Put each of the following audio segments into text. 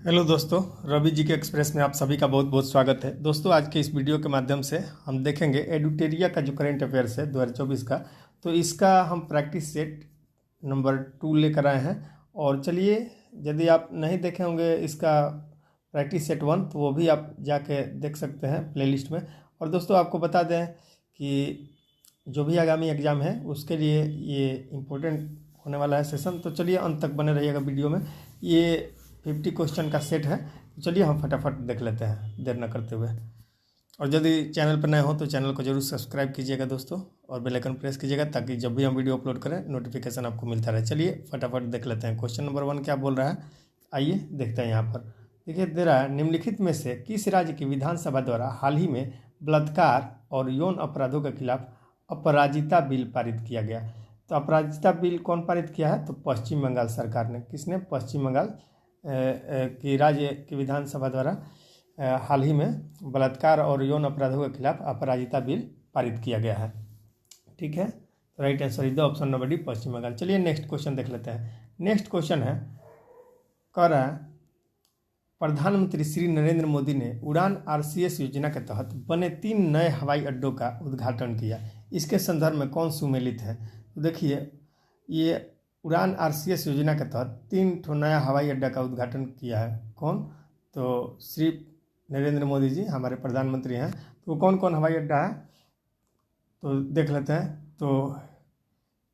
Hello दोस्तों, रवि जी के express में आप सभी का बहुत बहुत स्वागत है। दोस्तों, आज के इस वीडियो के माध्यम से हम देखेंगे एडुटेरिया का जो करंट अफेयर्स है 2024 का। तो इसका हम प्रैक्टिस सेट नंबर 2 लेकर आए हैं। और चलिए, यदि आप नहीं देखे होंगे इसका प्रैक्टिस सेट 1 तो वो भी आप जाके देख सकते हैं प्लेलिस्ट में। और दोस्तों, आपको बता दें कि जो भी आगामी एग्ज़ाम है उसके लिए ये इम्पोर्टेंट होने वाला है सेशन। तो चलिए, अंत तक बने रहिएगा वीडियो में। ये 50 क्वेश्चन का सेट है। तो चलिए हम फटाफट देख लेते हैं देर न करते हुए। और यदि चैनल पर नए हो तो चैनल को जरूर सब्सक्राइब कीजिएगा दोस्तों, और बेल आइकन प्रेस कीजिएगा ताकि जब भी हम वीडियो अपलोड करें नोटिफिकेशन आपको मिलता रहे। चलिए फटाफट देख लेते हैं। क्वेश्चन नंबर 1 क्या बोल रहा है, आइए देखते हैं। यहाँ पर देखिए दे रहा है, निम्नलिखित में से किस राज्य की विधानसभा द्वारा हाल ही में बलात्कार और यौन अपराधों के खिलाफ अपराजिता बिल पारित किया गया। तो अपराजिता बिल कौन पारित किया है? तो पश्चिम बंगाल सरकार ने। किसने? पश्चिम बंगाल की राज्य की विधानसभा द्वारा हाल ही में बलात्कार और यौन अपराधों के खिलाफ अपराजिता बिल पारित किया गया है। ठीक है, तो right answer is the option number D, Paschim Bangal. चलिए नेक्स्ट क्वेश्चन देख लेते हैं। नेक्स्ट क्वेश्चन है, कह रहा है, प्रधानमंत्री श्री नरेंद्र मोदी ने उड़ान RCS योजना के तहत बने 3 नए हवाई अड्डों का उद्घाटन किया। इसके संदर्भ में कौन सुमेलित है? तो देखिए, ये उड़ान RCS योजना के तहत 3 नया हवाई अड्डा का उद्घाटन किया है। कौन? तो श्री नरेंद्र मोदी जी हमारे प्रधानमंत्री हैं। तो कौन कौन हवाई अड्डा है तो देख लेते हैं। तो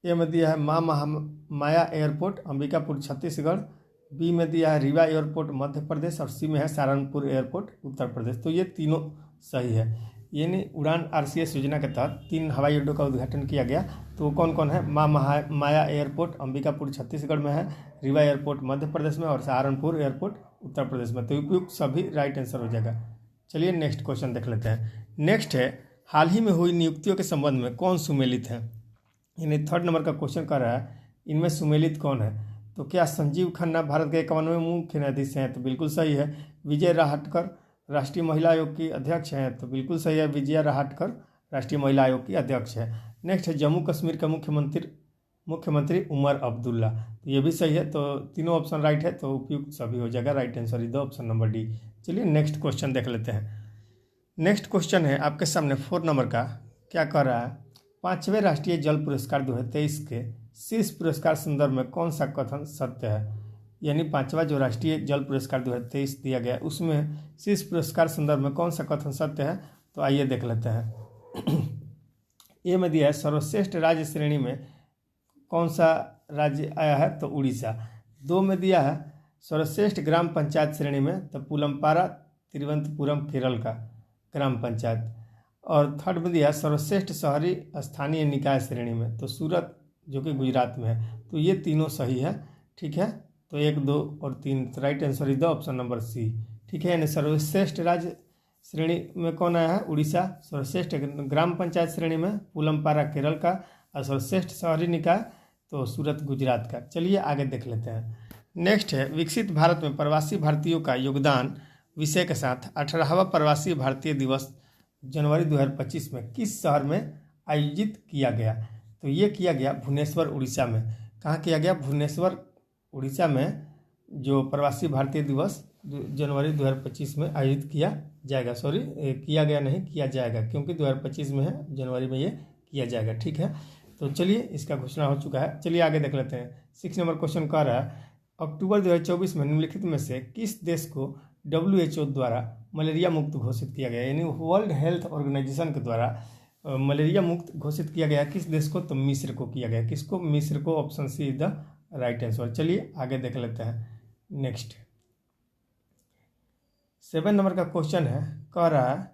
ए में दिया है माया एयरपोर्ट अंबिकापुर छत्तीसगढ़, बी में दिया है रीवा एयरपोर्ट मध्य प्रदेश, और सी में है सहारनपुर एयरपोर्ट उत्तर प्रदेश। तो ये तीनों सही है। यानी उड़ान RCS योजना के तहत 3 हवाई अड्डों का उद्घाटन किया गया। तो वो कौन कौन है? माया एयरपोर्ट अंबिकापुर छत्तीसगढ़ में है, रीवा एयरपोर्ट मध्य प्रदेश में, और सहारनपुर एयरपोर्ट उत्तर प्रदेश में। तो उपयुक्त सभी राइट आंसर हो जाएगा। चलिए नेक्स्ट क्वेश्चन देख लेते हैं। नेक्स्ट है, हाल ही में हुई नियुक्तियों के संबंध में कौन सुमेलित है? यानी 3rd नंबर का क्वेश्चन कर रहा है, इनमें सुमेलित कौन है? तो क्या संजीव खन्ना भारत के 51वें मुख्य न्यायाधीश हैं? तो बिल्कुल सही है। विजय राहटकर राष्ट्रीय महिला आयोग की अध्यक्ष हैं? तो बिल्कुल सही है, विजया राहटकर राष्ट्रीय महिला आयोग की अध्यक्ष है। नेक्स्ट है, जम्मू कश्मीर का मुख्यमंत्री उमर अब्दुल्ला। तो ये भी सही है। तो तीनों ऑप्शन राइट है, तो उपयुक्त सभी हो जाएगा। Right answer is the option number D. चलिए नेक्स्ट क्वेश्चन देख लेते हैं। नेक्स्ट क्वेश्चन है आपके सामने 4 नंबर का। क्या कह रहा है, 5वें राष्ट्रीय जल पुरस्कार 2023 के शीर्ष पुरस्कार संदर्भ में कौन सा कथन सत्य है? यानी 5वां जो राष्ट्रीय जल पुरस्कार 2023 दिया गया उसमें शीर्ष पुरस्कार संदर्भ में कौन सा कथन सत्य है? तो आइए देख लेते हैं। ए में दिया है, सर्वश्रेष्ठ राज्य श्रेणी में कौन सा राज्य आया है? तो उड़ीसा। 2 में दिया है, सर्वश्रेष्ठ ग्राम पंचायत श्रेणी में, तो पुलमपारा तिरुवनंतपुरम केरल का ग्राम पंचायत। और 3rd में दिया है, सर्वश्रेष्ठ शहरी स्थानीय निकाय श्रेणी में, तो सूरत जो कि गुजरात में है। तो ये तीनों सही है। ठीक है, तो 1, 2 और 3 right answer is the option number c. ठीक है, यानी सर्वश्रेष्ठ राज्य श्रेणी में कौन आया है? उड़ीसा। सर्वश्रेष्ठ ग्राम पंचायत श्रेणी में पुलमपारा केरल का, और सर्वश्रेष्ठ शहरी निकाय तो सूरत गुजरात का। चलिए आगे देख लेते हैं। नेक्स्ट है, विकसित भारत में प्रवासी भारतीयों का योगदान विषय के साथ 18वां प्रवासी भारतीय दिवस जनवरी 2025 में किस शहर में आयोजित किया गया? तो ये किया गया भुवनेश्वर उड़ीसा में। कहाँ किया गया? भुवनेश्वर उड़ीसा में जो प्रवासी भारतीय दिवस जनवरी 2025 में आयोजित किया जाएगा। सॉरी, किया गया नहीं, किया जाएगा, क्योंकि 2025 में है, जनवरी में ये किया जाएगा। ठीक है, तो चलिए इसका घोषणा हो चुका है। चलिए आगे देख लेते हैं। 6 नंबर क्वेश्चन कह रहा है, अक्टूबर 2024 में निम्नलिखित में से किस देश को WHO द्वारा मलेरिया मुक्त घोषित किया गया? यानी वर्ल्ड हेल्थ ऑर्गेनाइजेशन के द्वारा मलेरिया मुक्त घोषित किया गया किस देश को? तो मिस्र को किया गया। किसको? मिस्र को। Option c is the right answer. चलिए आगे देख लेते हैं। नेक्स्ट 7 नंबर का क्वेश्चन है, कह रहा है,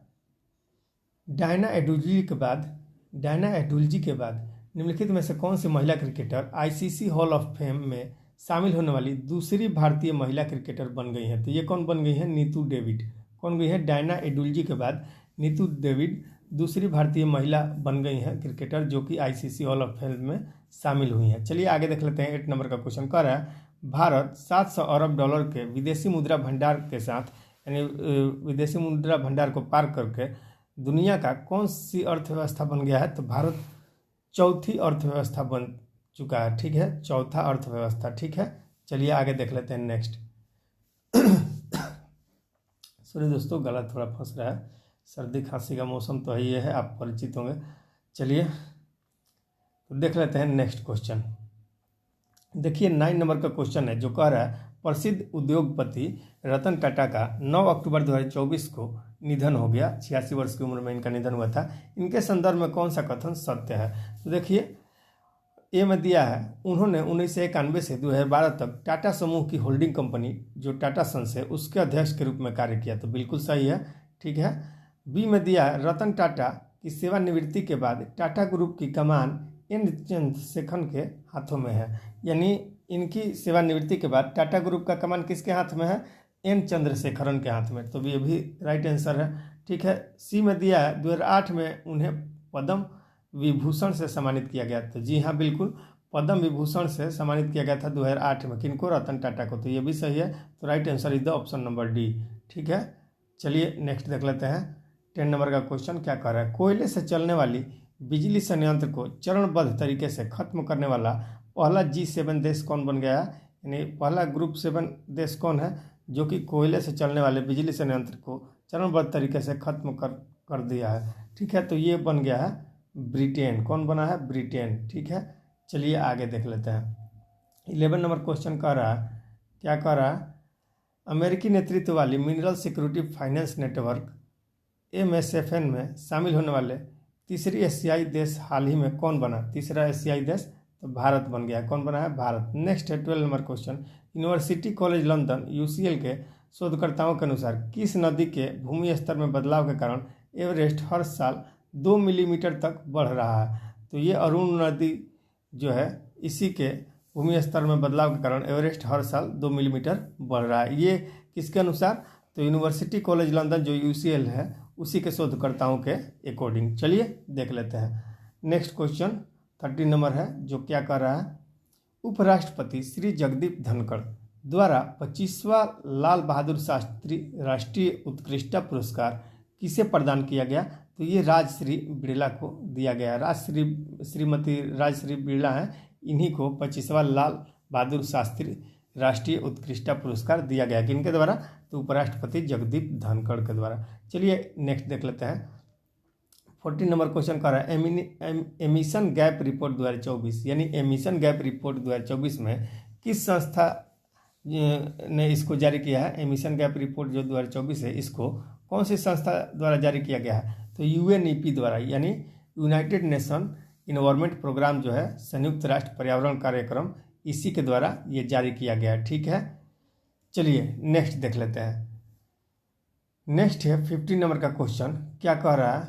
डायना एडुल्जी के बाद निम्नलिखित में से कौन सी महिला cricketer ICC hall of fame में शामिल होने वाली दूसरी भारतीय महिला क्रिकेटर बन गई हैं? तो ये कौन बन गई है? नीतू डेविड। कौन गई है? डायना एडुल्जी के बाद नीतू डेविड दूसरी भारतीय महिला बन गई हैं क्रिकेटर, जो कि ICC हॉल ऑफ फेम में शामिल हुई हैं। चलिए आगे देख लेते हैं। 8 नंबर का क्वेश्चन कह रहा है, भारत 700 अरब डॉलर के विदेशी मुद्रा भंडार के साथ, यानी विदेशी मुद्रा भंडार को पार करके दुनिया का कौन सी अर्थव्यवस्था बन गया है? तो भारत चौथी अर्थव्यवस्था बन चुका है। ठीक है, चौथा अर्थव्यवस्था। ठीक है, चलिए आगे देख लेते हैं। नेक्स्ट सॉरी दोस्तों, गला थोड़ा फंस रहा है, सर्दी खांसी का मौसम तो है, ये है, आप परिचित होंगे। चलिए तो देख लेते हैं नेक्स्ट क्वेश्चन। देखिए 9 नंबर का क्वेश्चन है जो कह रहा है प्रसिद्ध उद्योगपति रतन टाटा का 9 अक्टूबर 2024 को निधन हो गया। 86 वर्ष की उम्र में इनका निधन हुआ था। इनके संदर्भ में कौन सा कथन सत्य है? तो देखिए ए में दिया है, उन्होंने 1991 से 2012 तक टाटा समूह की होल्डिंग कंपनी जो टाटा सन्स है उसके अध्यक्ष के रूप में कार्य किया। तो बिल्कुल सही है, ठीक है। बी में दिया है, रतन टाटा की सेवानिवृत्ति के बाद टाटा ग्रुप की कमान एन चंद्रशेखरन के हाथों में है। यानी इनकी सेवानिवृत्ति के बाद टाटा ग्रुप का कमान किसके हाथ में है? एन चंद्रशेखरन के हाथ में। तो ये भी राइट आंसर है, ठीक है। सी में दिया है 2008 में उन्हें पद्म विभूषण से सम्मानित किया गया। तो जी हाँ, बिल्कुल पद्म विभूषण से सम्मानित किया गया था 2008 में। किनको? रतन टाटा को। तो ये भी सही है। तो right answer is the option number D, ठीक है। चलिए नेक्स्ट देख लेते हैं। 10 नंबर का क्वेश्चन क्या कह रहा है? कोयले से चलने वाली बिजली संयंत्र को चरणबद्ध तरीके से खत्म करने वाला पहला G7 देश कौन बन गया है? यानी पहला ग्रुप 7 देश कौन है जो कि कोयले से चलने वाले बिजली संयंत्र को चरणबद्ध तरीके से खत्म कर दिया है? ठीक है, तो ये बन गया है ब्रिटेन। कौन बना है? ब्रिटेन, ठीक है। चलिए आगे देख लेते हैं। 11 नंबर क्वेश्चन कह रहा है, क्या कह रहा है? अमेरिकी नेतृत्व वाली mineral security finance network MSFN में शामिल होने वाले तीसरी एशियाई देश हाल ही में कौन बना? तीसरा एशियाई देश तो भारत बन गया। कौन बना है? भारत। नेक्स्ट है 12 number question. University college London UCL के शोधकर्ताओं के अनुसार किस नदी के भूमि स्तर में बदलाव के कारण एवरेस्ट हर साल 2 मिलीमीटर तक बढ़ रहा है? तो ये अरुण नदी जो है इसी के भूमि स्तर में बदलाव के कारण एवरेस्ट हर साल 2 मिलीमीटर बढ़ रहा है। ये किसके अनुसार? तो यूनिवर्सिटी कॉलेज लंदन जो UCL है उसी के शोधकर्ताओं के अकॉर्डिंग। चलिए देख लेते हैं। नेक्स्ट क्वेश्चन 13 नंबर है जो क्या कर रहा है? उपराष्ट्रपति श्री जगदीप धनखड़ द्वारा 25वां लाल बहादुर शास्त्री राष्ट्रीय उत्कृष्टता पुरस्कार किसे प्रदान किया गया? तो ये राजश्री बिड़ला को दिया गया। श्रीमती राजश्री बिड़ला हैं, इन्हीं को 25वां लाल बहादुर शास्त्री राष्ट्रीय उत्कृष्टता पुरस्कार दिया गया। किनके द्वारा? तो उपराष्ट्रपति जगदीप धनखड़ के द्वारा। चलिए नेक्स्ट देख लेते हैं। 14 नंबर क्वेश्चन कर रहा है एमिशन गैप रिपोर्ट 2024, यानी एमिशन गैप रिपोर्ट 2024 में किस संस्था ने इसको जारी किया है? एमिशन गैप रिपोर्ट जो 2024 है इसको कौन सी संस्था द्वारा जारी किया गया है? तो UNEP द्वारा, यानी यूनाइटेड नेशन इन्वायरमेंट प्रोग्राम जो है संयुक्त राष्ट्र पर्यावरण कार्यक्रम, इसी के द्वारा ये जारी किया गया है, ठीक है। चलिए नेक्स्ट देख लेते हैं। नेक्स्ट है 15 नंबर का क्वेश्चन। क्या कह रहा है?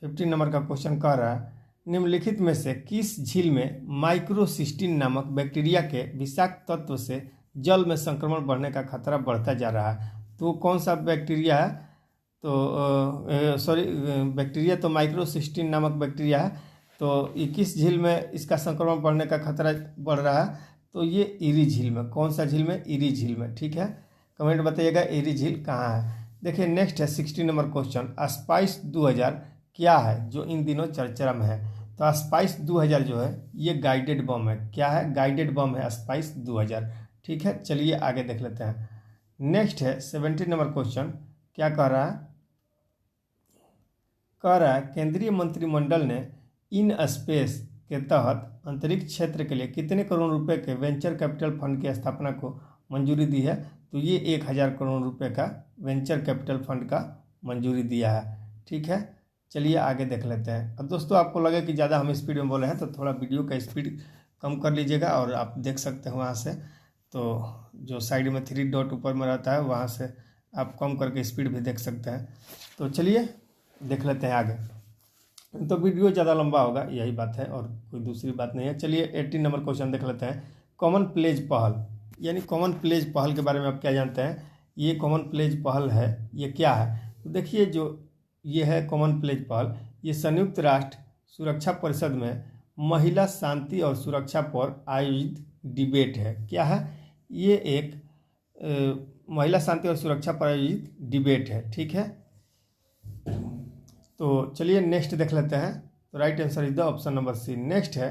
15 नंबर का क्वेश्चन कह रहा है निम्नलिखित में से किस झील में माइक्रोसिस्टीन नामक बैक्टीरिया के विषाक्त तत्व से जल में संक्रमण बढ़ने का खतरा बढ़ता जा रहा है? तो कौन सा बैक्टीरिया है? तो बैक्टीरिया तो माइक्रोसिस्टीन नामक बैक्टीरिया है। तो ये किस झील में इसका संक्रमण बढ़ने का खतरा बढ़ रहा है? तो ये इरी झील में। कौन सा झील में? इरी झील में, ठीक है। कमेंट बताइएगा इरी झील कहाँ है। देखिए नेक्स्ट है 16 नंबर क्वेश्चन। स्पाइस 2000 क्या है जो इन दिनों चर्चा में है? तो स्पाइस 2000 जो है ये गाइडेड बम है। क्या है? गाइडेड बम है स्पाइस 2000, ठीक है। चलिए आगे देख लेते हैं। नेक्स्ट है 17 नंबर क्वेश्चन। क्या कह रहा है? कह रहा है केंद्रीय मंत्रिमंडल ने इन स्पेस के तहत अंतरिक्ष क्षेत्र के लिए कितने करोड़ रुपए के वेंचर कैपिटल फंड की स्थापना को मंजूरी दी है? तो ये 1000 करोड़ रुपए का वेंचर कैपिटल फंड का मंजूरी दिया है, ठीक है। चलिए आगे देख लेते हैं। अब दोस्तों आपको लगे कि ज़्यादा हम स्पीड में बोले हैं तो थोड़ा वीडियो का स्पीड कम कर लीजिएगा और आप देख सकते हैं वहाँ से। तो जो साइड में 3 डॉट ऊपर में रहता है वहाँ से आप कम करके स्पीड भी देख सकते हैं। तो चलिए देख लेते हैं आगे। तो वीडियो ज़्यादा लंबा होगा, यही बात है और कोई दूसरी बात नहीं है। चलिए 18 नंबर क्वेश्चन देख लेते हैं। कॉमन प्लेज पहल, यानी कॉमन प्लेज पहल के बारे में आप क्या जानते हैं? ये कॉमन प्लेज पहल है, ये क्या है? तो देखिए जो ये है कॉमन प्लेज पहल, ये संयुक्त राष्ट्र सुरक्षा परिषद में महिला शांति और सुरक्षा पर आयोजित डिबेट है। क्या है? ये एक महिला शांति और सुरक्षा पर आयोजित डिबेट है, ठीक है। तो चलिए नेक्स्ट देख लेते हैं। तो right answer is the option number c. Next है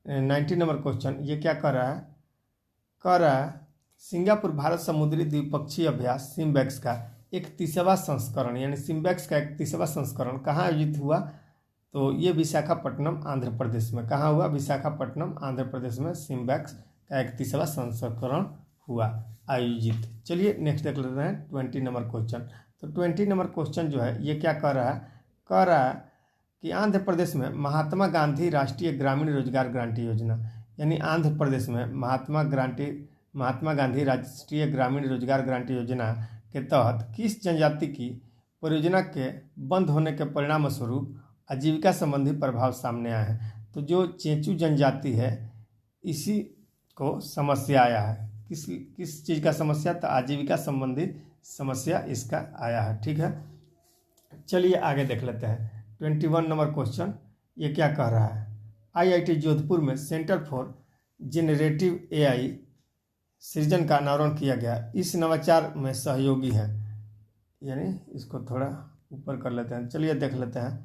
19 नंबर क्वेश्चन। ये क्या कर रहा है? कह रहा है सिंगापुर भारत समुद्री द्विपक्षीय अभ्यास सिम्बैक्स का 31वां संस्करण यानी सिम्बैक्स का 31वां संस्करण कहाँ आयोजित हुआ? तो ये विशाखापट्टनम आंध्र प्रदेश में। कहाँ हुआ? विशाखापट्टनम आंध्र प्रदेश में सिम्बैक्स का 31वां संस्करण हुआ आयोजित। चलिए नेक्स्ट देख लेते हैं 20 नंबर क्वेश्चन। तो 20 नंबर क्वेश्चन जो है ये क्या कह रहा है? कह रहा है कि आंध्र प्रदेश में महात्मा गांधी राष्ट्रीय ग्रामीण रोजगार गारंटी योजना, यानी आंध्र प्रदेश में महात्मा गांधी राष्ट्रीय ग्रामीण रोजगार गारंटी योजना के तहत किस जनजाति की परियोजना के बंद होने के परिणाम स्वरूप आजीविका संबंधी प्रभाव सामने आए हैं? तो जो चेंचू जनजाति है इसी को समस्या आया है। किस चीज़ का समस्या? तो आजीविका संबंधी समस्या इसका आया है। ठीक है, चलिए आगे देख लेते हैं 21 नंबर क्वेश्चन। ये क्या कह रहा है? IIT जोधपुर में सेंटर फॉर जेनरेटिव AI सृजन का अनावरण किया गया। इस नवाचार में सहयोगी है, यानी इसको थोड़ा ऊपर कर लेते हैं। चलिए देख लेते हैं।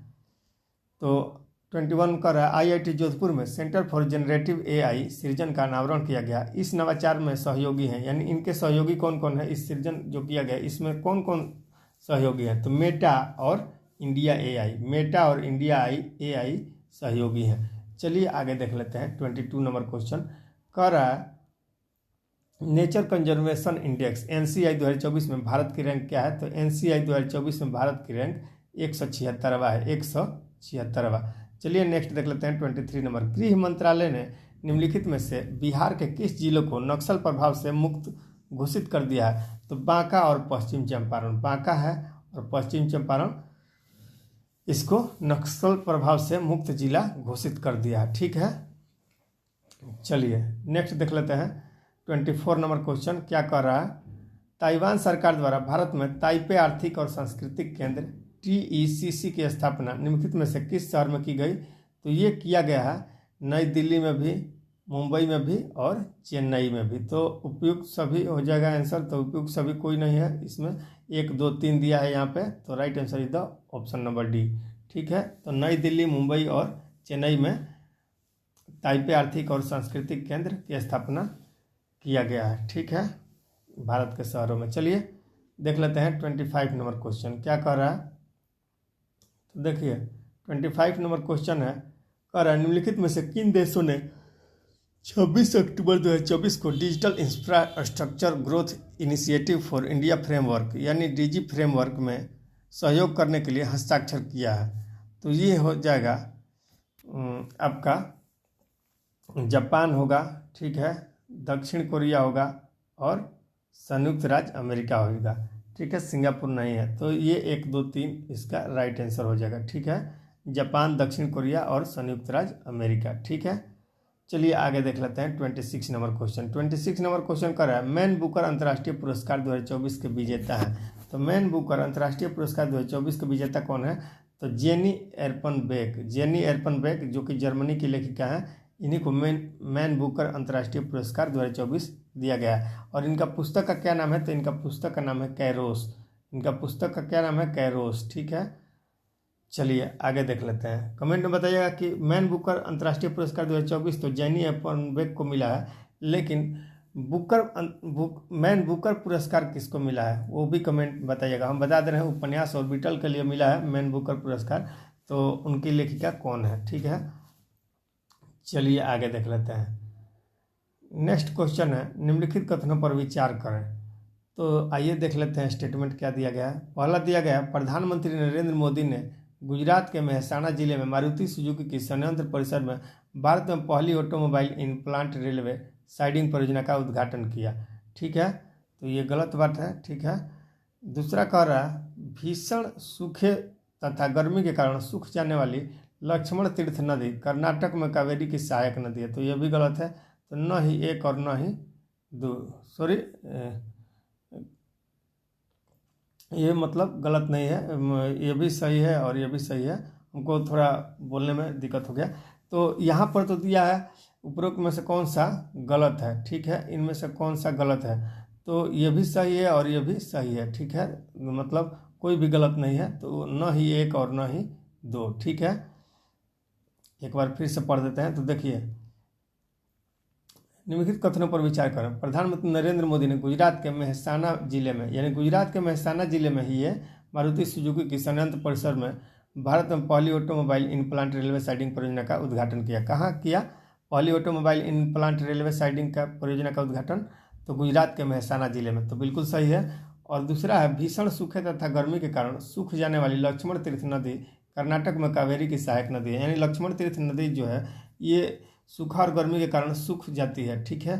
तो 21 कर रहा है IIT जोधपुर में सेंटर फॉर जनरेटिव AI सृजन का अनावरण किया गया। इस नवाचार में सहयोगी हैं, यानी इनके सहयोगी कौन कौन है? इस सृजन जो किया गया इसमें कौन कौन सहयोगी हैं? तो मेटा और इंडिया AI, मेटा और इंडिया AI सहयोगी हैं। चलिए आगे देख लेते हैं 22 नंबर क्वेश्चन। कह रहा है नेचर कंजर्वेशन इंडेक्स NCI 2024 में भारत की रैंक क्या है? तो NCI 2024 में भारत की रैंक 176वां है, 176वां। चलिए नेक्स्ट देख लेते हैं 23 नंबर। गृह मंत्रालय ने निम्नलिखित में से बिहार के किस जिलों को नक्सल प्रभाव से मुक्त घोषित कर दिया है? तो बांका और पश्चिम चंपारण। बांका है और पश्चिम चंपारण इसको नक्सल प्रभाव से मुक्त जिला घोषित कर दिया है। ठीक है, चलिए नेक्स्ट देख लेते हैं 24 नंबर क्वेश्चन। क्या कर रहा है? ताइवान सरकार द्वारा भारत में ताइपे आर्थिक और सांस्कृतिक केंद्र TECC की स्थापना निम्नलिखित में से किस शहर में की गई? तो ये किया गया है नई दिल्ली में भी, मुंबई में भी और चेन्नई में भी। तो उपयुक्त सभी हो जाएगा आंसर। तो उपयुक्त सभी कोई नहीं है इसमें, 1 2 3 दिया है यहाँ पे। तो right answer is the option number D. ठीक है, तो नई दिल्ली, मुंबई और चेन्नई में ताइपे आर्थिक और सांस्कृतिक केंद्र की स्थापना किया गया है। ठीक है, भारत के शहरों में। चलिए देख लेते हैं 25 नंबर क्वेश्चन। क्या कह रहा है? तो देखिए 25 नंबर क्वेश्चन है, कह रहा है निम्नलिखित में से किन देशों ने 26 अक्टूबर 2024 को digital infrastructure growth initiative for India framework यानी DG फ्रेमवर्क में सहयोग करने के लिए हस्ताक्षर किया है? तो ये हो जाएगा आपका जापान होगा, ठीक है, दक्षिण कोरिया होगा और संयुक्त राज्य अमेरिका होगा। ठीक है, सिंगापुर नहीं है। तो ये 1 2 3 इसका राइट आंसर हो जाएगा। ठीक है, जापान, दक्षिण कोरिया और संयुक्त राज्य अमेरिका। ठीक है, चलिए आगे देख लेते हैं 26 नंबर क्वेश्चन। 26 नंबर क्वेश्चन कर रहा है मैन बुकर अंतर्राष्ट्रीय पुरस्कार 2024 के विजेता है। तो मैन बुकर अंतर्राष्ट्रीय पुरस्कार 2024 के विजेता कौन है? तो जेनी एरपनबेक जो कि जर्मनी की लेखिका है, इन्हीं को मैन बुकर अंतर्राष्ट्रीय पुरस्कार 2024 दिया गया है। और इनका पुस्तक का क्या नाम है? तो इनका पुस्तक का नाम है कैरोस। इनका पुस्तक का क्या नाम है? कैरोस। ठीक है, चलिए आगे देख लेते हैं। कमेंट में बताइएगा कि मैन बुकर अंतर्राष्ट्रीय पुरस्कार 2024 तो जेनी एरपनबेक को मिला है, लेकिन मैन बुकर पुरस्कार किसको मिला है वो भी कमेंट बताइएगा। हम बता दे रहे हैं उपन्यास और बीटल के लिए मिला है मैन बुकर पुरस्कार, तो उनकी लेखिका कौन है? ठीक है, चलिए आगे देख लेते हैं। नेक्स्ट क्वेश्चन है निम्नलिखित कथनों पर विचार करें। तो आइए देख लेते हैं स्टेटमेंट क्या दिया गया है। पहला दिया गया है प्रधानमंत्री नरेंद्र मोदी ने गुजरात के मेहसाणा जिले में मारुति सुजुकी की संयंत्र परिसर में भारत में पहली automobile in plant railway siding परियोजना का उद्घाटन किया। ठीक है, तो ये गलत बात है। ठीक है, दूसरा कह रहा है भीषण सूखे तथा गर्मी के कारण सूख जाने वाली लक्ष्मण तीर्थ नदी कर्नाटक में कावेरी की सहायक नदी है। तो यह भी गलत है। तो न ही 1 और न ही 2, सॉरी ये मतलब गलत नहीं है, ये भी सही है और ये भी सही है। हमको थोड़ा बोलने में दिक्कत हो गया। तो यहाँ पर तो दिया है उपरोक्त में से कौन सा गलत है। ठीक है, इनमें से कौन सा गलत है? तो ये भी सही है और ये भी सही है। ठीक है, मतलब कोई भी गलत नहीं है। तो न ही 1 और न ही 2। ठीक है, एक बार फिर से पढ़ देते हैं। तो देखिए निम्नलिखित कथनों पर विचार करें। प्रधानमंत्री नरेंद्र मोदी ने गुजरात के मेहसाना जिले में, यानी गुजरात के मेहसाना जिले में ही है, मारुति सुजुकी की संयंत्र परिसर में भारत में पहली automobile in plant railway siding परियोजना का उद्घाटन किया। कहाँ किया पहली automobile in plant railway siding का परियोजना का उद्घाटन? तो गुजरात के मेहसाना जिले में। तो बिल्कुल सही है। और दूसरा है, भीषण सूखे तथा गर्मी के कारण सूख जाने वाली लक्ष्मण तीर्थ नदी कर्नाटक में कावेरी की सहायक नदी है। यानी लक्ष्मण तीर्थ नदी जो है ये सूखा और गर्मी के कारण सूख जाती है। ठीक है,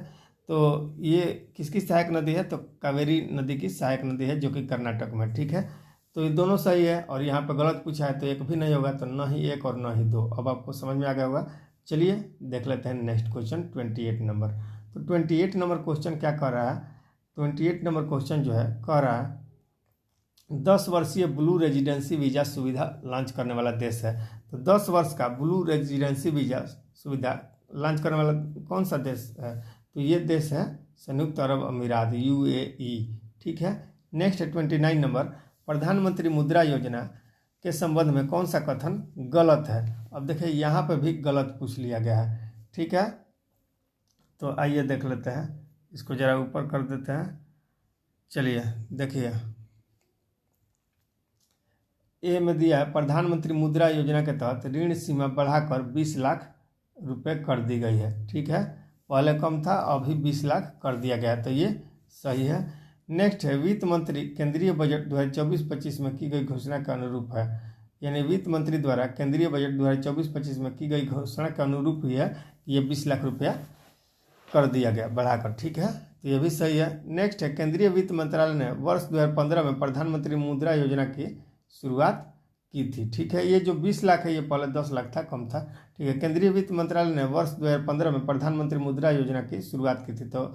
तो ये किसकी सहायक नदी है? तो कावेरी नदी की सहायक नदी है, जो कि कर्नाटक में। ठीक है, तो ये दोनों सही है। और यहाँ पर गलत पूछा है तो एक भी नहीं होगा, तो न ही एक और न ही दो। अब आपको समझ में आ गया होगा। चलिए देख लेते हैं नेक्स्ट क्वेश्चन 28 नंबर। तो 28 नंबर क्वेश्चन क्या कह रहा है? 28 नंबर क्वेश्चन जो है कह रहा है 10 वर्षीय ब्लू रेजिडेंसी वीज़ा सुविधा लॉन्च करने वाला देश है। तो 10 वर्ष का ब्लू रेजिडेंसी वीज़ा सुविधा लॉन्च करने वाला कौन सा देश है? तो ये देश है संयुक्त अरब अमीरात, UAE। ठीक है, नेक्स्ट है 29 नंबर। प्रधानमंत्री मुद्रा योजना के संबंध में कौन सा कथन गलत है? अब देखिए यहाँ पे भी गलत पूछ लिया गया है। ठीक है, तो आइए देख लेते हैं, इसको जरा ऊपर कर देते हैं। चलिए देखिए, ए में दिया है प्रधानमंत्री मुद्रा योजना के तहत ऋण सीमा बढ़ाकर 20 लाख रुपए कर दी गई है। ठीक है, पहले कम था, अभी 20 लाख कर दिया गया है, तो ये सही है। नेक्स्ट है, वित्त मंत्री केंद्रीय बजट 2024-25 में की गई घोषणा के अनुरूप है। यानी वित्त मंत्री द्वारा केंद्रीय बजट 2024-25 में की गई घोषणा के अनुरूप ही है कि ये 20 लाख रुपया कर दिया गया बढ़ाकर। ठीक है, तो ये भी सही है। नेक्स्ट है, केंद्रीय वित्त मंत्रालय ने वर्ष 2015 में प्रधानमंत्री मुद्रा योजना की शुरुआत की थी। ठीक है, ये जो 20 लाख है ये पहले 10 लाख था, कम था। ठीक है, केंद्रीय वित्त मंत्रालय ने वर्ष 2015 में प्रधानमंत्री मुद्रा योजना की शुरुआत की थी। तो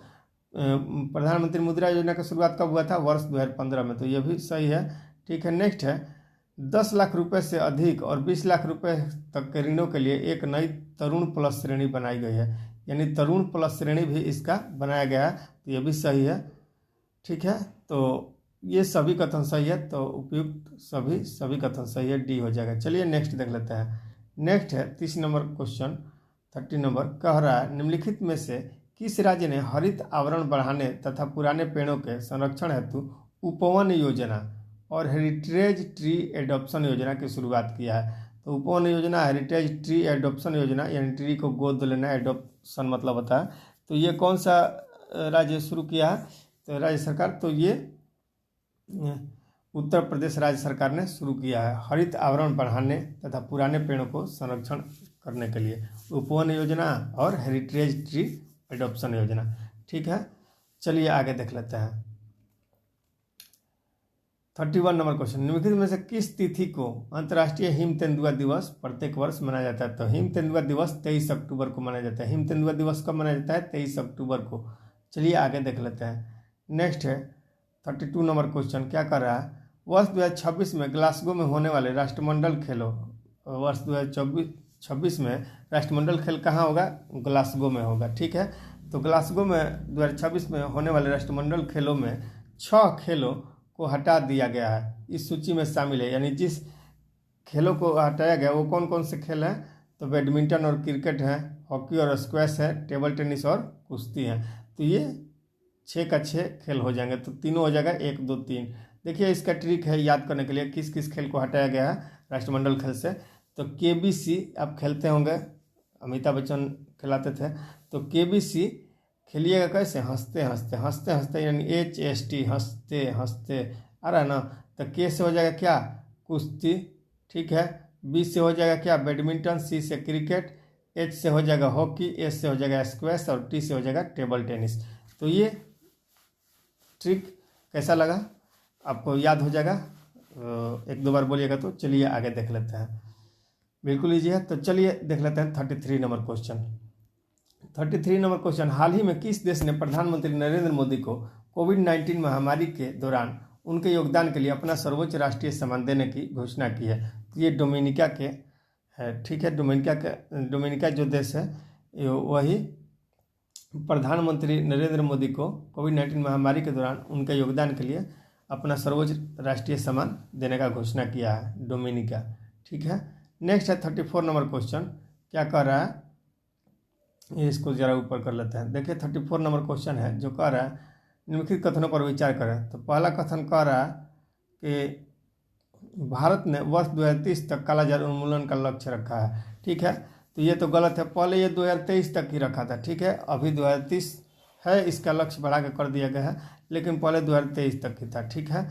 प्रधानमंत्री मुद्रा योजना की शुरुआत कब हुआ था? वर्ष 2015 में, तो ये भी सही है। ठीक है, नेक्स्ट है, 10 लाख रुपए से अधिक और 20 लाख रुपए तक के ऋणों के लिए एक नई तरुण प्लस श्रेणी बनाई गई है। यानी तरुण प्लस श्रेणी भी इसका बनाया गया है, तो ये भी सही है। ठीक है, तो ये सभी कथन सही है, तो उपयुक्त सभी कथन सही है, डी हो जाएगा। चलिए नेक्स्ट देख लेते हैं। नेक्स्ट है 30 नंबर क्वेश्चन 30 नंबर कह रहा है, निम्नलिखित में से किस राज्य ने हरित आवरण बढ़ाने तथा पुराने पेड़ों के संरक्षण हेतु उपवन योजना और हेरिटेज ट्री एडॉप्शन योजना की शुरुआत किया है? तो उपवन योजना, हेरिटेज ट्री एडॉप्शन योजना, यानी ट्री को गोद लेना, एडॉप्शन मतलब होता है। तो ये कौन सा राज्य शुरू किया है? तो राज्य सरकार, तो ये उत्तर प्रदेश राज्य सरकार ने शुरू किया है, हरित आवरण बढ़ाने तथा पुराने पेड़ों को संरक्षण करने के लिए उपवन योजना और हेरिटेज ट्री एडॉप्शन योजना। ठीक है, चलिए आगे देख लेते हैं। 31 नंबर क्वेश्चन, निम्नलिखित में से किस तिथि को अंतर्राष्ट्रीय हिम तेंदुआ दिवस प्रत्येक वर्ष मनाया जाता है? तो हिम तेंदुआ दिवस 23 अक्टूबर को मनाया जाता है। हिम तेंदुआ दिवस कब मनाया जाता है? 23 अक्टूबर को। चलिए आगे देख लेते हैं। नेक्स्ट है 32 नंबर क्वेश्चन क्या कर रहा है, वर्ष 2026 में ग्लासगो में होने वाले राष्ट्रमंडल खेलों, वर्ष 2026 में राष्ट्रमंडल खेल कहाँ होगा? ग्लासगो में होगा। ठीक है, तो ग्लासगो में 2026 में होने वाले राष्ट्रमंडल खेलों में 6 खेलों को हटा दिया गया है, इस सूची में शामिल है। यानी जिस खेलों को हटाया गया वो कौन कौन से खेल हैं? तो बैडमिंटन और क्रिकेट है, हॉकी और स्क्वैश है, टेबल टेनिस और कुश्ती है। तो ये 6 का 6 खेल हो जाएंगे, तो तीनों हो जाएगा 1 2 3। देखिए इसका ट्रिक है याद करने के लिए, किस किस खेल को हटाया गया है राष्ट्रमंडल खेल से। तो KBC आप खेलते होंगे, अमिताभ बच्चन खिलाते थे, तो KBC खेलिएगा कैसे? हंसते हंसते हंसते हंसते, यानी HST हंसते हंसते आ रहा है ना। तो K से हो जाएगा क्या? कुश्ती। ठीक है, B से हो जाएगा क्या? बैडमिंटन, C से क्रिकेट, H से हो जाएगा हॉकी, S से हो जाएगा स्क्वैश और T से हो जाएगा टेबल टेनिस। तो ये ट्रिक कैसा लगा? आपको याद हो जाएगा, 1-2 बार बोलिएगा तो। चलिए आगे देख लेते हैं, बिल्कुल ईजी है। तो चलिए देख लेते हैं 33 नंबर क्वेश्चन। 33 नंबर क्वेश्चन, हाल ही में किस देश ने प्रधानमंत्री नरेंद्र मोदी को कोविड-19 महामारी के दौरान उनके योगदान के लिए अपना सर्वोच्च राष्ट्रीय सम्मान देने की घोषणा की है? तो ये डोमिनिका के है। ठीक है, डोमिनिका जो देश है वही प्रधानमंत्री नरेंद्र मोदी को कोविड-19 महामारी के दौरान उनके योगदान के लिए अपना सर्वोच्च राष्ट्रीय सम्मान देने का घोषणा किया है, डोमिनिका। ठीक है, नेक्स्ट है 34 नंबर क्वेश्चन क्या कह रहा है, ये इसको ज़रा ऊपर कर लेते हैं। देखिए 34 नंबर क्वेश्चन है जो कह रहा है निम्नलिखित कथनों पर विचार करें। तो पहला कथन कह रहा है कि भारत ने वर्ष 2030 तक कालाजार उन्मूलन का लक्ष्य रखा है। ठीक है, तो ये तो गलत है। पहले ये 2023 तक ही रखा था। ठीक है, अभी 2030 है, इसका लक्ष्य बढ़ा कर दिया गया है, लेकिन पहले 2023 तक ही था। ठीक है,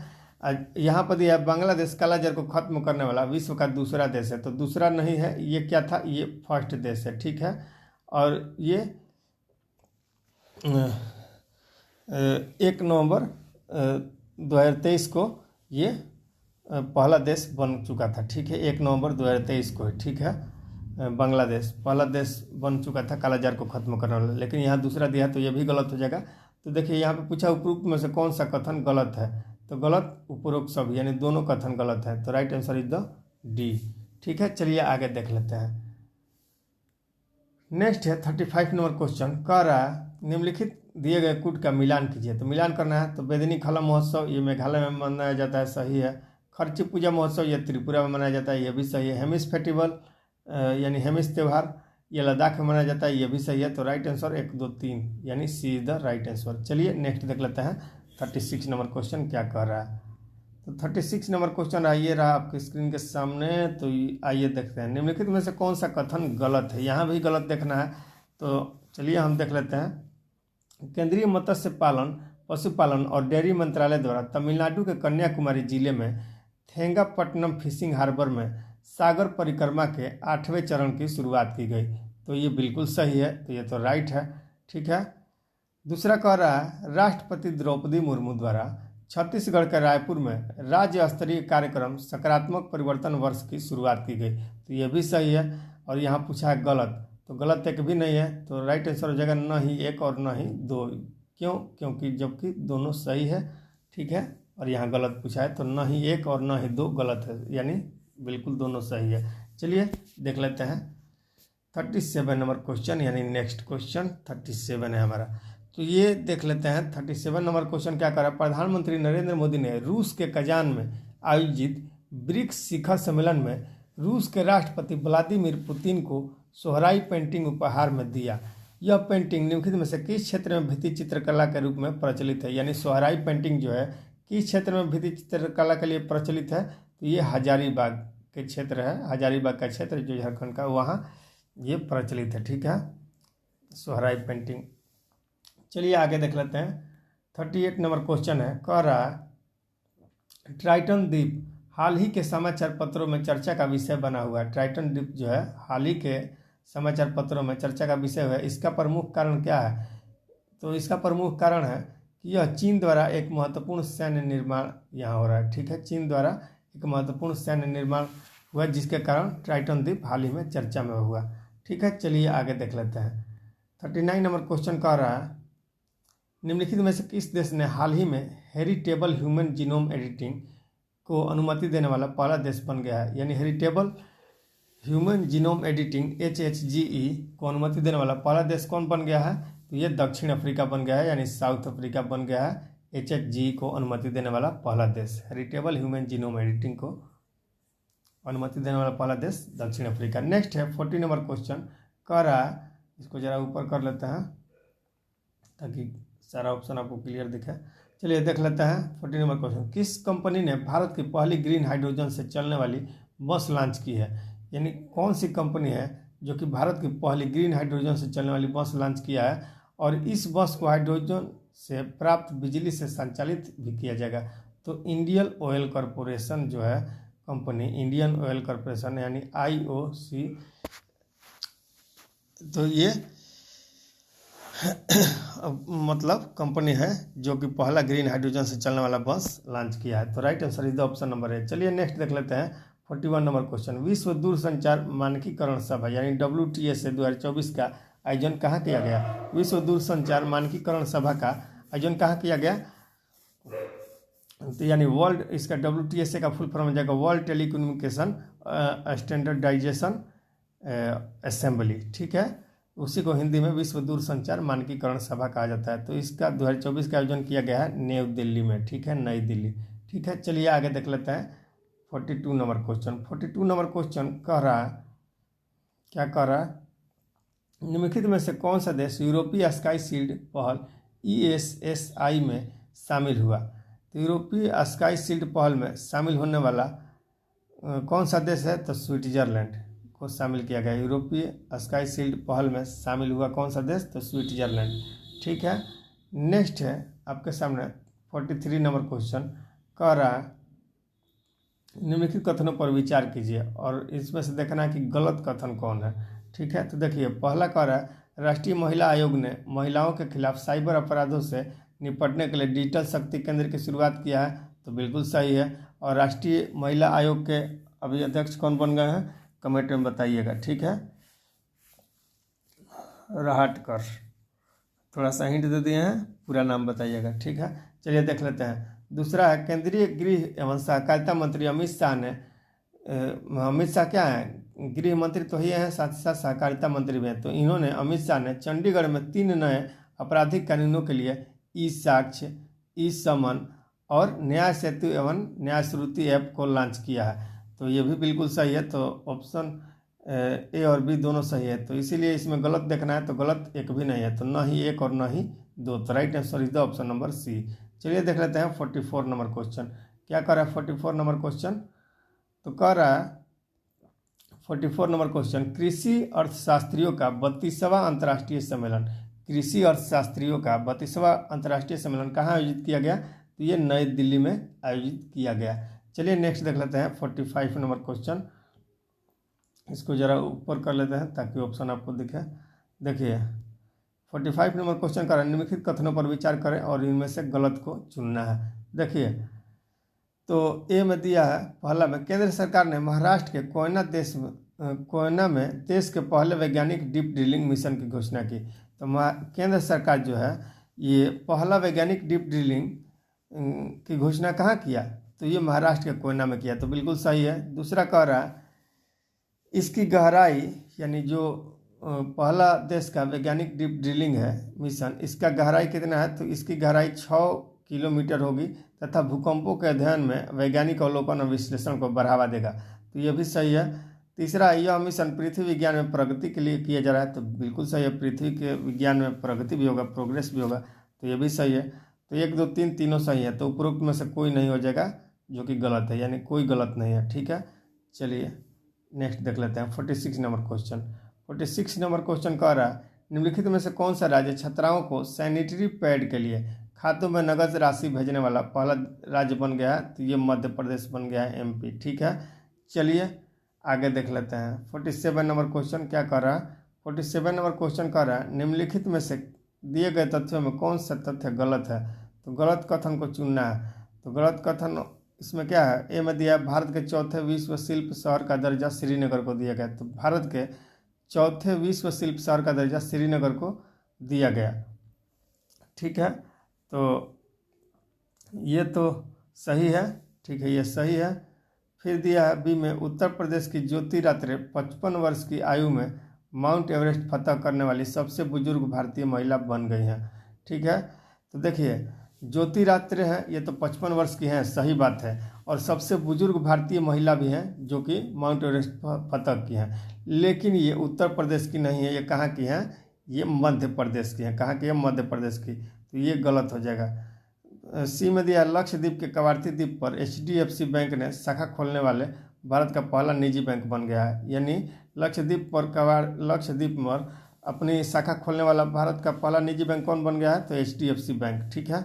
यहाँ पर दिया बांग्लादेश कालाजार को खत्म करने वाला विश्व का दूसरा देश है। तो दूसरा नहीं है, ये क्या था, ये फर्स्ट देश है। ठीक है, और ये 1 नवंबर 2023 को ये पहला देश बन चुका था। ठीक है, 1 नवंबर 2023 को। ठीक है, बांग्लादेश पहला देश बन चुका था कालाजार को खत्म करने वाला, लेकिन यहाँ दूसरा दिया तो ये भी गलत हो जाएगा। तो देखिए यहाँ पे पूछा उपरोक्त में से कौन सा कथन गलत है। तो गलत उपरोक्त सभी, यानी दोनों कथन गलत है। तो right answer is the D. ठीक है, चलिए आगे देख लेते हैं। नेक्स्ट है 35 नंबर क्वेश्चन। कह रहा है निम्नलिखित दिए गए कूट का मिलान कीजिए। तो मिलान करना है। तो बेदनी खाला महोत्सव ये मेघालय में मनाया जाता है, सही है। खर्ची पूजा महोत्सव ये त्रिपुरा में मनाया जाता है, ये भी सही है। हेमिस फेस्टिवल यानी हेमिस त्यौहार ये लद्दाख में मनाया जाता है, ये भी सही है। तो राइट आंसर 1 2 3 यानी सी इज द राइट आंसर। चलिए नेक्स्ट देख लेते हैं 36 नंबर क्वेश्चन क्या कह रहा है। तो 36 नंबर क्वेश्चन आइए रहा आपके स्क्रीन के सामने। तो आइए देखते हैं निम्नलिखित में से कौन सा कथन गलत है। यहाँ भी गलत देखना है। तो चलिए हम देख लेते हैं। केंद्रीय मत्स्य पालन पशुपालन और डेयरी मंत्रालय द्वारा तमिलनाडु के कन्याकुमारी जिले में थेंगापट्टनम फिशिंग हार्बर में सागर परिक्रमा के 8वें चरण की शुरुआत की गई। तो ये बिल्कुल सही है, तो ये तो राइट है। ठीक है, दूसरा कह रहा है राष्ट्रपति द्रौपदी मुर्मू द्वारा छत्तीसगढ़ के रायपुर में राज्य स्तरीय कार्यक्रम सकारात्मक परिवर्तन वर्ष की शुरुआत की गई। तो ये भी सही है। और यहाँ पूछा है गलत, तो गलत एक भी नहीं है। तो राइट आंसर हो जाएगा न ही 1 और न ही 2। क्यों? क्योंकि जबकि दोनों सही है। ठीक है, और यहाँ गलत पूछा है, तो न ही 1 और न ही 2 गलत है, यानी बिल्कुल दोनों सही है। चलिए देख लेते हैं 37 नंबर क्वेश्चन, यानी नेक्स्ट क्वेश्चन 37 है हमारा। तो ये देख लेते हैं 37 नंबर क्वेश्चन क्या कर रहा है। प्रधानमंत्री नरेंद्र मोदी ने रूस के कजान में आयोजित ब्रिक्स शिखर सम्मेलन में रूस के राष्ट्रपति व्लादिमीर पुतिन को सोहराई पेंटिंग उपहार में दिया। यह पेंटिंग निम्नलिखित में से किस क्षेत्र में भित्ति चित्रकला के रूप में प्रचलित है। यानी सोहराई पेंटिंग जो है किस क्षेत्र में भित्ति चित्रकला के लिए प्रचलित है। तो ये हजारीबाग के क्षेत्र है, हजारीबाग का क्षेत्र जो झारखंड का, वहाँ ये प्रचलित है। ठीक है, सोहराई पेंटिंग। चलिए आगे देख लेते हैं 38 नंबर क्वेश्चन है। कह रहा है ट्राइटन द्वीप हाल ही के समाचार पत्रों में चर्चा का विषय बना हुआ है। ट्राइटन द्वीप जो है हाल ही के समाचार पत्रों में चर्चा का विषय है। इसका प्रमुख कारण क्या है। तो इसका प्रमुख कारण है कि यह चीन द्वारा एक महत्वपूर्ण सैन्य निर्माण यहाँ हो रहा है। ठीक है, चीन द्वारा एक महत्वपूर्ण सैन्य निर्माण हुआ जिसके कारण ट्राइटन द्वीप हाल ही में चर्चा में हुआ। ठीक है, चलिए आगे देख लेते हैं 39 नंबर क्वेश्चन कह रहा है निम्नलिखित में से किस देश ने हाल ही में हेरिटेबल ह्यूमन जीनोम एडिटिंग को अनुमति देने वाला पहला देश बन गया है। यानी heritable human genome editing HHGE को अनुमति देने वाला पहला देश कौन बन गया है। तो ये दक्षिण अफ्रीका बन गया है, यानी साउथ अफ्रीका बन गया है HHGE को अनुमति देने वाला पहला देश। हेरिटेबल ह्यूमन जीनोम एडिटिंग को अनुमति देने वाला पहला देश दक्षिण अफ्रीका। नेक्स्ट है 40 नंबर क्वेश्चन कह रहा है, इसको जरा ऊपर कर लेते हैं ताकि सारा ऑप्शन आपको क्लियर दिखे। चलिए देख लेते हैं 40 नंबर क्वेश्चन। किस कंपनी ने भारत की पहली ग्रीन हाइड्रोजन से चलने वाली बस लॉन्च की है। यानी कौन सी कंपनी है जो कि भारत की पहली ग्रीन हाइड्रोजन से चलने वाली बस लॉन्च किया है, और इस बस को हाइड्रोजन से प्राप्त बिजली से संचालित भी किया जाएगा। तो इंडियन ऑयल कॉरपोरेशन जो है कंपनी, इंडियन ऑयल कॉरपोरेशन यानी IOC, तो ये मतलब कंपनी है जो कि पहला ग्रीन हाइड्रोजन से चलने वाला बस लॉन्च किया है। तो right answer is the option number है। चलिए नेक्स्ट देख लेते हैं 41 नंबर क्वेश्चन। विश्व दूरसंचार मानकीकरण सभा यानी WTS 2024 का आयोजन कहाँ किया गया। विश्व दूरसंचार मानकीकरण सभा का आयोजन कहाँ किया गया। तो यानी वर्ल्ड, इसका WTS का फुल फॉर्म हो जाएगा वर्ल्ड टेलीकम्युनिकेशन स्टैंडर्डाइजेशन असेंबली। ठीक है, उसी को हिंदी में विश्व दूरसंचार मानकीकरण सभा कहा जाता है। तो इसका 2024 का आयोजन किया गया है न्यू दिल्ली में। ठीक है, नई दिल्ली। ठीक है, चलिए आगे देख लेते हैं 42 नंबर क्वेश्चन। 42 नंबर क्वेश्चन कह रहा है, क्या कह रहा है निम्नलिखित में से कौन सा देश यूरोपीय स्काई शील्ड पहल ESSI में शामिल हुआ? तो यूरोपीय स्काई शील्ड पहल में शामिल होने वाला कौन सा देश है? तो स्विट्जरलैंड को शामिल किया गया। यूरोपीय स्काई शील्ड पहल में शामिल हुआ कौन सा देश? तो स्विट्जरलैंड। ठीक है, नेक्स्ट है आपके सामने 43 नंबर क्वेश्चन कह रहा है निम्नलिखित कथनों पर विचार कीजिए और इसमें से देखना है कि गलत कथन कौन है। ठीक है, तो देखिए पहला कह रहा है राष्ट्रीय महिला आयोग ने महिलाओं के खिलाफ साइबर अपराधों से निपटने के लिए डिजिटल शक्ति केंद्र की शुरुआत किया है। तो बिल्कुल सही है। और राष्ट्रीय महिला आयोग के अभी अध्यक्ष कौन बन गए हैं? कमेंट में बताइएगा। ठीक है, राहटकर, थोड़ा सा हिंट दे दिए हैं, पूरा नाम बताइएगा। ठीक है, चलिए देख लेते हैं। दूसरा है केंद्रीय गृह एवं सहकारिता मंत्री अमित शाह ने अमित शाह क्या है? गृह मंत्री तो ही हैं, साथ ही साथ सहकारिता मंत्री भी हैं। तो इन्होंने अमित शाह ने चंडीगढ़ में 3 नए आपराधिक कानूनों के लिए ई साक्ष्य, ई समन और न्याय सेतु एवं न्याय श्रुति ऐप को लॉन्च किया है। तो ये भी बिल्कुल सही है। तो ऑप्शन ए और बी दोनों सही है। तो इसीलिए इसमें गलत देखना है, तो गलत एक भी नहीं है, तो ना ही एक और ना ही दो। तो right answer is the option number c. चलिए देख लेते हैं 44 नंबर क्वेश्चन क्या कर रहा है। 44 नंबर क्वेश्चन तो कह रहा है 44 नंबर क्वेश्चन कृषि अर्थशास्त्रियों का 32वां अंतर्राष्ट्रीय सम्मेलन, कृषि अर्थशास्त्रियों का 32वां अंतर्राष्ट्रीय सम्मेलन कहाँ आयोजित किया गया? तो ये नई दिल्ली में आयोजित किया गया। चलिए नेक्स्ट देख लेते हैं 45 नंबर क्वेश्चन। इसको जरा ऊपर कर लेते हैं ताकि ऑप्शन आपको दिखे। देखिए 45 नंबर क्वेश्चन का निम्नलिखित कथनों पर विचार करें और इनमें से गलत को चुनना है। देखिए तो ए में दिया है पहला में केंद्र सरकार ने महाराष्ट्र के कोयना में देश के पहले वैज्ञानिक डीप ड्रिलिंग मिशन की घोषणा की। तो केंद्र सरकार जो है ये पहला वैज्ञानिक डीप ड्रिलिंग की घोषणा कहाँ किया? तो ये महाराष्ट्र के कोयना में किया। तो बिल्कुल सही है। दूसरा कह रहा है इसकी गहराई, यानी जो पहला देश का वैज्ञानिक डीप ड्रिलिंग है मिशन, इसका गहराई कितना है? तो इसकी गहराई 6 किलोमीटर होगी तथा भूकंपों के अध्ययन में वैज्ञानिक अवलोकन और विश्लेषण को बढ़ावा देगा। तो ये भी सही है। तीसरा यह मिशन पृथ्वी विज्ञान में प्रगति के लिए किया जा रहा है। तो बिल्कुल सही है, पृथ्वी के विज्ञान में प्रगति भी होगा, प्रोग्रेस भी होगा। तो ये भी सही है। तो 1 2 3 तीनों सही है। तो उपरोक्त में से कोई नहीं हो जाएगा जो कि गलत है, यानी कोई गलत नहीं है। ठीक है, चलिए नेक्स्ट देख लेते हैं 46 नंबर क्वेश्चन। 46 नंबर क्वेश्चन कह रहा है निम्नलिखित में से कौन सा राज्य छात्राओं को सैनिटरी पैड के लिए खातों में नगद राशि भेजने वाला पहला राज्य बन गया है? तो ये मध्य प्रदेश बन गया है, MP। ठीक है, चलिए आगे देख लेते हैं 47 नंबर क्वेश्चन क्या कर रहा है। 47 नंबर क्वेश्चन कर रहा है निम्नलिखित में से दिए गए तथ्यों में कौन सा तथ्य गलत है? तो गलत कथन को चुनना है। तो गलत कथन इसमें क्या है? ए में दिया भारत के चौथे विश्व शिल्प शहर का दर्जा श्रीनगर को दिया गया। तो भारत के चौथे विश्व शिल्प शहर का दर्जा श्रीनगर को दिया गया। ठीक है, तो ये तो सही है। ठीक है, ये सही है। फिर दिया है बी में उत्तर प्रदेश की ज्योति रात्रे 55 वर्ष की आयु में माउंट एवरेस्ट फतह करने वाली सबसे बुजुर्ग भारतीय महिला बन गई हैं। ठीक है, तो देखिए ज्योति रात्रे हैं, ये तो 55 वर्ष की हैं, सही बात है। और सबसे बुजुर्ग भारतीय महिला भी हैं जो कि माउंट एवरेस्ट फतह की हैं। लेकिन ये उत्तर प्रदेश की नहीं है, ये कहाँ की हैं? ये मध्य प्रदेश की हैं। कहाँ की है? मध्य प्रदेश की। तो ये गलत हो जाएगा। सी में दिया लक्षद्वीप के कवारती द्वीप पर HDFC बैंक ने शाखा खोलने वाले भारत का पहला निजी बैंक बन गया है। यानी लक्षद्वीप पर अपनी शाखा खोलने वाला भारत का पहला निजी बैंक कौन बन गया है? तो HDFC बैंक। ठीक है,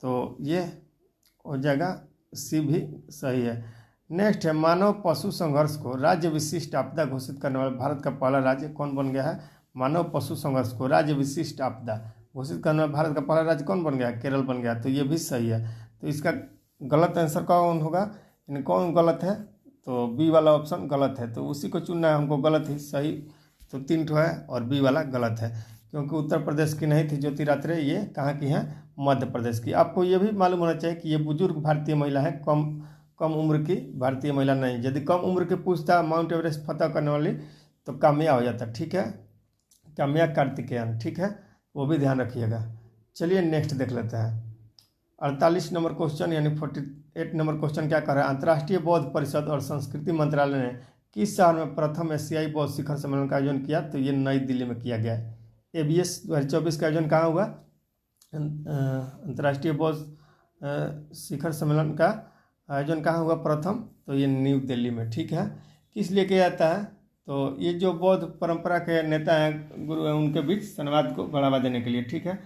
तो ये हो जाएगा, सी भी सही है। नेक्स्ट है मानव पशु संघर्ष को राज्य विशिष्ट आपदा घोषित करने वाला भारत का पहला राज्य कौन बन गया है? मानव पशु संघर्ष को राज्य विशिष्ट आपदा घोषित करने वाला भारत का पहला राज्य कौन बन गया? केरल बन गया। तो ये भी सही है। तो इसका गलत आंसर कौन होगा? यानी कौन गलत है? तो बी वाला ऑप्शन गलत है। तो उसी को चुनना है हमको, गलत ही सही। तो 3 ठो है और बी वाला गलत है, क्योंकि उत्तर प्रदेश की नहीं थी ज्योति रात्रे, ये कहाँ की हैं? मध्य प्रदेश की। आपको ये भी मालूम होना चाहिए कि ये बुजुर्ग भारतीय महिला है, कम उम्र की भारतीय महिला नहीं। यदि कम उम्र की पूछता माउंट एवरेस्ट फतह करने वाली तो काम्या हो जाता। ठीक है, काम्या कार्तिकेयन। ठीक है, वो भी ध्यान रखिएगा। चलिए नेक्स्ट देख लेते हैं 48 नंबर क्वेश्चन, यानी 48 नंबर क्वेश्चन क्या कर रहा है? अंतर्राष्ट्रीय बौद्ध परिषद और संस्कृति मंत्रालय ने किस शहर में प्रथम एशियाई बौद्ध शिखर सम्मेलन का आयोजन किया? तो ये नई दिल्ली में किया गया है। ABS 2024 का आयोजन कहाँ हुआ? अंतर्राष्ट्रीय बौद्ध शिखर सम्मेलन का आयोजन कहाँ हुआ प्रथम? तो ये न्यू दिल्ली में। ठीक है, किस लिए किया जाता है? तो ये जो बौद्ध परंपरा के नेता हैं, गुरु हैं, उनके बीच संवाद को बढ़ावा देने के लिए। ठीक है,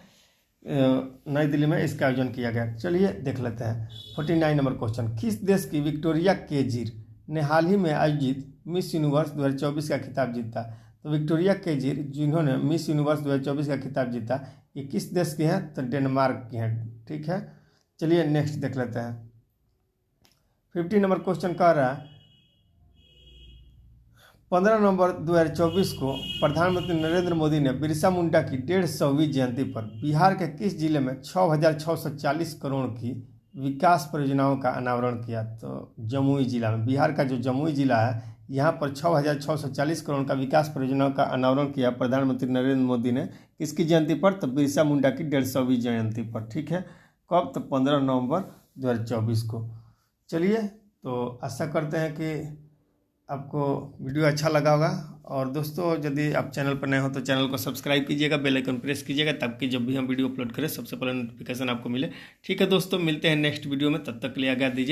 नई दिल्ली में इसका आयोजन किया गया। चलिए देख लेते हैं 49 नंबर क्वेश्चन। किस देश की विक्टोरिया केजीर ने हाल ही में आयोजित मिस यूनिवर्स 2024 का खिताब जीता? तो विक्टोरिया केजीर जिन्होंने मिस यूनिवर्स 2024 का खिताब जीता, ये किस देश की हैं? तो डेनमार्क की हैं। ठीक है, चलिए नेक्स्ट देख लेते हैं। 50 नंबर क्वेश्चन कह रहा है 15 नवंबर 2024 को प्रधानमंत्री नरेंद्र मोदी ने बिरसा मुंडा की 150वीं जयंती पर बिहार के किस जिले में 6,640 करोड़ की विकास परियोजनाओं का अनावरण किया? तो जमुई जिला में, बिहार का जो जमुई जिला है, यहाँ पर 6,640 करोड़ का विकास परियोजनाओं का अनावरण किया प्रधानमंत्री नरेंद्र मोदी ने। किसकी जयंती पर? तो बिरसा मुंडा की 150वीं जयंती पर। ठीक है, कब? तो 15 नवंबर 2024 को। चलिए, तो आशा करते हैं कि आपको वीडियो अच्छा लगा होगा। और दोस्तों, यदि आप चैनल पर नए हो तो चैनल को सब्सक्राइब कीजिएगा, बेल आइकन प्रेस कीजिएगा, ताकि जब भी हम वीडियो अपलोड करें सबसे पहले नोटिफिकेशन आपको मिले। ठीक है दोस्तों, मिलते हैं नेक्स्ट वीडियो में, तब तक के लिए आज्ञा दीजिए।